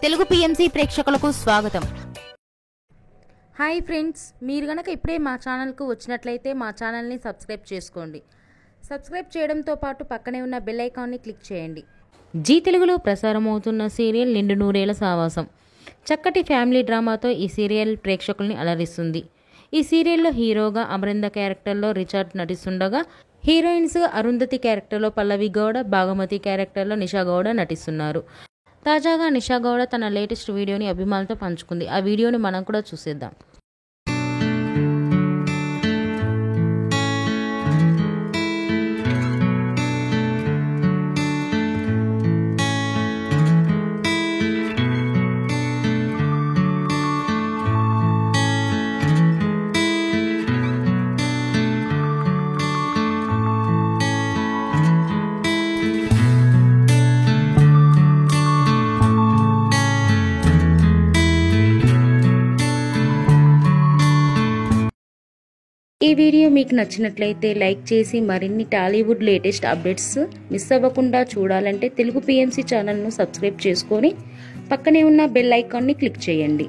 Telugu PMC ప్రేక్షకులకు స్వాగతం. Hi friends, మీరు గనక ఇప్పుడే మా ఛానల్కు వచ్చినట్లయితే మా ఛానల్ని సబ్స్క్రైబ్ చేసుకోండి. సబ్స్క్రైబ్ చేయడంతో పాటు పక్కనే ఉన్న బెల్ ఐకాన్ని క్లిక్ చేయండి. జీ తెలుగులో ప్రసారమవుతున్న సీరియల్ నిండు నూరేళ్ల సావాసం చక్కటి ఫ్యామిలీ డ్రామాతో ఈ సీరియల్ ప్రేక్షకుల్ని అలరిస్తుంది. ఈ సీరియల్లో హీరోగా అమరింద క్యారెక్టర్లో రిచర్డ్ నటిస్తుండగా, హీరోయిన్స్గా అరుంధతి క్యారెక్టర్లో పల్లవి గౌడ, భాగమతి క్యారెక్టర్లో నిషా గౌడ నటిస్తున్నారు. తాజాగా నిషా గౌడ తన లేటెస్ట్ వీడియోని అభిమానులతో పంచుకుంది. ఆ వీడియోని మనం కూడా చూసేద్దాం. ఈ వీడియో మీకు నచ్చినట్లయితే లైక్ చేసి మరిన్ని టాలీవుడ్ లేటెస్ట్ అప్డేట్స్ మిస్ అవ్వకుండా చూడాలంటే తెలుగు పిఎంసి ఛానల్ను సబ్స్క్రైబ్ చేసుకొని పక్కనే ఉన్న బెల్ ఐకాన్ని క్లిక్ చేయండి.